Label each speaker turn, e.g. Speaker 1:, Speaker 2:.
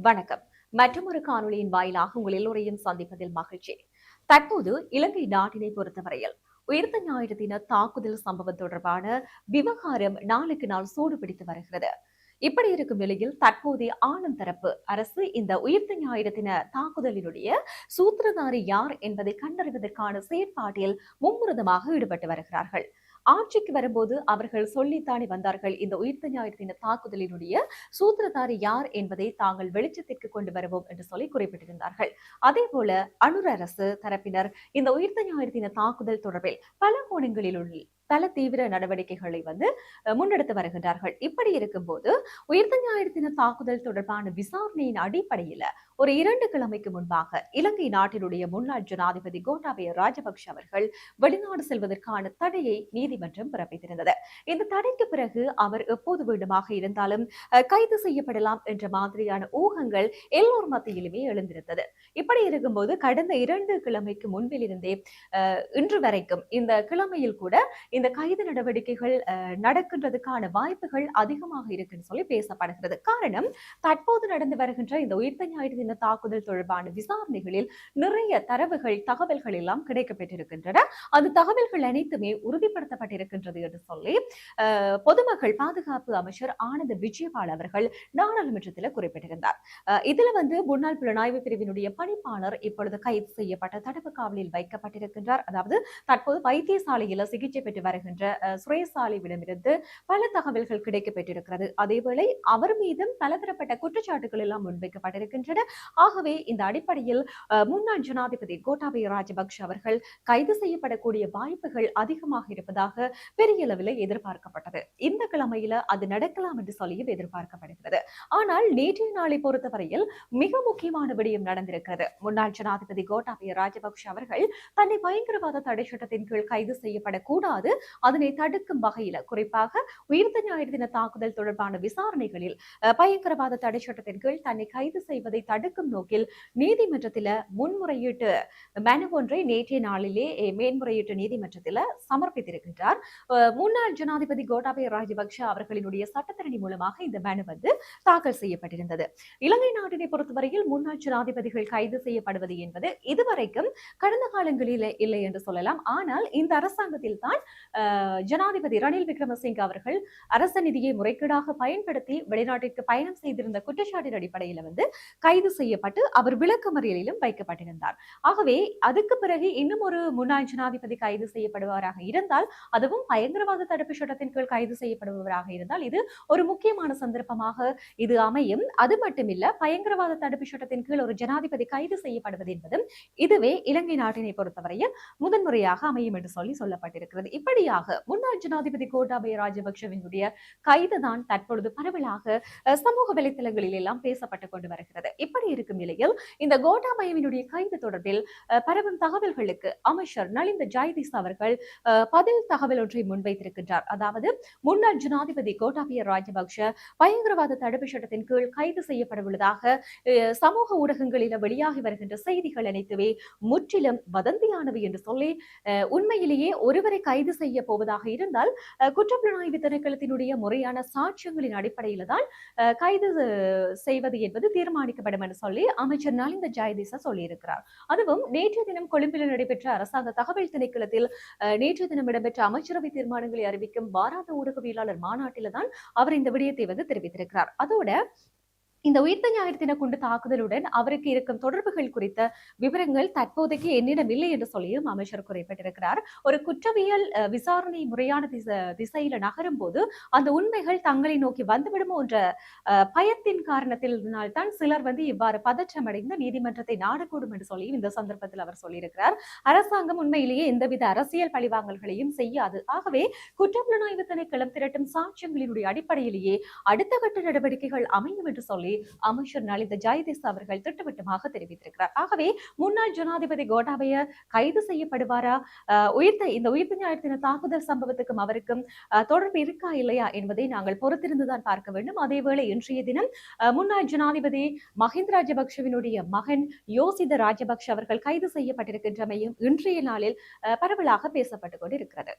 Speaker 1: வணக்கம். மற்றொரு காணொளியின் வாயிலாக உங்கள் எல்லோரையும் சந்திப்பதில் மகிழ்ச்சி. தற்போது இலங்கை நாட்டினை பொறுத்தவரையில் உயிர்த்த ஞாயிறு தின தாக்குதல் சம்பவம் தொடர்பான விவகாரம் நாளுக்கு நாள் சூடுபிடித்து வருகிறது. இப்படி இருக்கும் நிலையில் தற்போதைய ஆளும் தரப்பு அரசு இந்த உயிர்த்த ஞாயிறு தின தாக்குதலினுடைய சூத்திரதாரி யார் என்பதை கண்டறிவதற்கான செயற்பாட்டில் மும்முரமாக ஈடுபட்டு வருகிறார்கள். ஆட்சிக்கு வரும்போது அவர்கள் சொல்லித்தானே வந்தார்கள் இந்த உயிர்த்த ஞாயிறு தின தாக்குதலினுடைய சூத்திரதாரி யார் என்பதை தாங்கள் வெளிச்சத்திற்கு கொண்டு வருவோம் என்று சொல்லி குறிப்பிட்டிருந்தார்கள். அதே போல அனுர அரசு தரப்பினர் இந்த உயிர்த்த ஞாயிறு தின தாக்குதல் தொடர்பில் பல கோணங்களில் உள்ள பல தீவிர நடவடிக்கைகளை முன்னெடுத்து வருகின்றார்கள். இப்படி இருக்கும்போது உயிர்த்த ஞாயிறு தின தாக்குதல் தொடர்பான விசாரணையின் அடிப்படையில் ஒரு 2 கிழமைக்கு முன்பாக இலங்கை நாட்டினுடைய முன்னாள் ஜனாதிபதி கோட்டாபய ராஜபக்ஷ அவர்கள் வெளிநாடு செல்வதற்கான தடையை நீதிமன்றம் பிறப்பித்திருந்தது. இந்த தடைக்கு பிறகு அவர் எப்போது வேண்டுமாக இருந்தாலும் கைது செய்யப்படலாம் என்ற மாதிரியான ஊகங்கள் எல்லோர் மத்தியிலுமே எழுந்திருந்தது. இப்படி இருக்கும்போது கடந்த 2 கிழமைக்கு முன்பிலிருந்தே இன்று வரைக்கும் இந்த கிழமையில் கூட இந்த கைது நடவடிக்கைகள் நடக்கின்றதுக்கான வாய்ப்புகள் அதிகமாக இருக்குன்னு சொல்லி பேசப்படுகிறது. காரணம், தற்போது நடந்து வருகின்ற இந்த உயிர்த்த ஞாயிறு தின தாக்குதல் தொடர்பான விசாரணைகளில் நிறைய தரவுகள் தகவல்கள் எல்லாம் கிடைக்கப்பெற்றிருக்கின்றன. அந்த தகவல்கள் அனைத்துமே உறுதிப்படுத்தப்பட்டிருக்கின்றது என்று சொல்லி பொதுமக்கள் பாதுகாப்பு அமைச்சர் ஆனந்த விஜயபால் அவர்கள் நாடாளுமன்றத்தில் குறிப்பிட்டிருந்தார். இதுல முன்னாள் புலனாய்வு பிரிவினுடைய பணிப்பாளர் இப்பொழுது கைது செய்யப்பட்ட தடுப்பு காவலில் வைக்கப்பட்டிருக்கின்றார். அதாவது தற்போது வைத்தியசாலையில் சிகிச்சை பெற்று வருகின்ற சுரேசாலியிடமிருந்து பல தகவல்கள் கிடைக்கப்பெற்றிருக்கிறது. அதேவேளை அவர் மீதும் பலதரப்பட்ட குற்றச்சாட்டுகள் எல்லாம் முன்வைக்கப்பட்டிருக்கின்றன. ஆகவே இந்த அடிப்படையில் முன்னாள் ஜனாதிபதி கோட்டாபய ராஜபக்ஷ அவர்கள் கைது செய்யப்படக்கூடிய வாய்ப்புகள் அதிகமாக இருப்பதாக பெரிய அளவில் எதிர்பார்க்கப்பட்டது. இந்த கிழமையில அது நடக்கலாம் என்று சொல்லியும் எதிர்பார்க்கப்படுகிறது. ஆனால் நேற்றைய நாளை பொறுத்தவரையில் மிக முக்கியமான விடயம் நடந்திருக்கிறது. முன்னாள் ஜனாதிபதி கோட்டாபய ராஜபக்ஷ அவர்கள் தன்னை பயங்கரவாத தடை சட்டத்தின் கீழ் கைது செய்யப்படக்கூடாது, அதனை தடுக்கும் வகையில் குறிப்பாக உயிர்த்த ஞாயிறு தின தாக்குதல் தொடர்பான விசாரணைகளில் பயங்கரவாத தடை சட்டத்தின் கீழ் தன்னை கைது செய்வதை தடுக்கும் நோக்கில் நீதிமன்றத்தில் முன்முறையீட்டு மனு ஒன்றை நேற்றைய நாளிலே மேன்முறையீட்டு நீதிமன்றத்தில் சமர்ப்பித்திருக்கின்றார். முன்னாள் ஜனாதிபதி கோட்டாபய ராஜபக்ஷ அவர்களினுடைய சட்டத்தரணி மூலமாக இந்த மனு தாக்கல் செய்யப்பட்டிருந்தது. இலங்கை நாட்டினை பொறுத்தவரையில் முன்னாள் ஜனாதிபதிகள் கைது செய்யப்படுவது என்பது இதுவரைக்கும் கடந்த காலங்களில் இல்லை என்று சொல்லலாம். ஆனால் இந்த அரசாங்கத்தில் தான் ஜனாதிபதி ரணில் விக்ரமசிங்க அவர்கள் அரச நிதியை முறைகேடாக பயன்படுத்தி வெளிநாட்டிற்கு பயணம் செய்திருந்த குற்றச்சாட்டின் அடிப்படையில் கைது செய்யப்பட்டு அவர் விளக்கமறியலிலும் வைக்கப்பட்டிருந்தார். ஆகவே அதுக்கு பிறகு இன்னும் ஒரு முன்னாள் ஜனாதிபதி கைது செய்யப்படுபவராக இருந்தால், அதுவும் பயங்கரவாத தடுப்பு சட்டத்தின் கீழ் கைது செய்யப்படுபவராக இருந்தால் இது ஒரு முக்கியமான சந்தர்ப்பமாக இது அமையும். அது மட்டுமில்ல, பயங்கரவாத தடுப்பு சட்டத்தின் கீழ் ஒரு ஜனாதிபதி கைது செய்யப்படுவது என்பதும் இதுவே இலங்கை நாட்டினை பொறுத்தவரையில் முதன்முறையாக அமையும் என்று சொல்லப்பட்டிருக்கிறது. இப்படியாக முன்னாள் ஜனாதிபதி கோட்டாபய ராஜபக்ஷவினுடைய கைதுதான் தற்பொழுது பரவலாக சமூக வலைதளங்களில் எல்லாம் பேசப்பட்டுக் கொண்டு வருகிறது. இப்படி இருக்கும் நிலையில் இந்த கோட்டாபயவினுடைய கைது தொடர்பில் பரவும் தகவல்களுக்கு அமைச்சர் நலிந்த ஜெயதிஸ் அவர்கள் பதில் தகவல் ஒன்றை முன்வைத்திருக்கின்றார். அதாவது, முன்னாள் ஜனாதிபதி கோட்டாபய ராஜபக்ஷ பயங்கரவாத தடுப்பு சட்டத்தின் கீழ் கைது செய்யப்படவுள்ளதாக சமூக ஊடகங்களில் வெளியாகி வருகின்ற செய்திகள் அனைத்துமே முற்றிலும் வதந்தியானவை என்று சொல்லி, உண்மையிலேயே ஒருவரை கைது செய்ய போவதாக இருந்தால் குற்றப்புலனாய்வு திணைக்களத்தினுடைய முறையான சாட்சியங்களின் அடிப்படையில் தான் கைது செய்வது என்பது தீர்மானிக்கப்படும் என்று சொல்லி அமைச்சர் நலிந்த ஜெயதிச சொல்லியிருக்கிறார். அதுவும் நேற்றைய தினம் கொழும்பில் நடைபெற்ற அரசாங்க தகவல் திணைக்களத்தில் நேற்றைய தினம் இடம்பெற்ற அமைச்சரவை தீர்மானங்களை அறிவிக்கும் வாராத ஊடகவியலாளர் மாநாட்டில் தான் அவர் இந்த விடயத்தை தெரிவித்திருக்கிறார். அதோட இந்த உயிர்த்த ஞாயிறு தின குண்டு தாக்குதலுடன் அவருக்கு இருக்கும் தொடர்புகள் குறித்த விவரங்கள் தற்போதைக்கு என்னிடம் இல்லை என்று சொல்லியும் அமைச்சர் குறிப்பிட்டிருக்கிறார். ஒரு குற்றவியல் விசாரணை முறையான திசையில நகரும் போது அந்த உண்மைகள் தங்களை நோக்கி வந்துவிடுமோ என்ற பயத்தின் காரணத்தினால்தான் சிலர் இவ்வாறு பதற்றமடைந்து நீதிமன்றத்தை நாடக்கூடும் என்று சொல்லியும் இந்த சந்தர்ப்பத்தில் அவர் சொல்லியிருக்கிறார். அரசாங்கம் உண்மையிலேயே எந்தவித அரசியல் பழிவாங்கல்களையும் செய்யாது. ஆகவே குற்றப்புலனாய்வு திணைக்களம் திரட்டும் சாட்சியங்களினுடைய அடிப்படையிலேயே அடுத்த கட்ட நடவடிக்கைகள் அமையும் என்று சொல்லி அமைச்சர் நலிந்த ஜெயதிஸ் அவர்கள் திட்டவட்டமாக தெரிவித்திருக்கிறார். ஆகவே முன்னாள் ஜனாதிபதி கோட்டாபய கைது செய்யப்படுவாரா, இந்த உயிர்த்த ஞாயிறு தின தாக்குதல் சம்பவத்துக்கும் அவருக்கும் தொடர்பு இருக்கா இல்லையா என்பதை நாங்கள் பொறுத்திருந்துதான் பார்க்க வேண்டும். அதேவேளை இன்றைய தினம் முன்னாள் ஜனாதிபதி மஹிந்த ராஜபக்ஷவினுடைய மகன் யோசித ராஜபக்ஷ அவர்கள் கைது செய்யப்பட்டிருக்கின்றமையும் இன்றைய நாளில் பரவலாக பேசப்பட்டுக் கொண்டிருக்கிறது.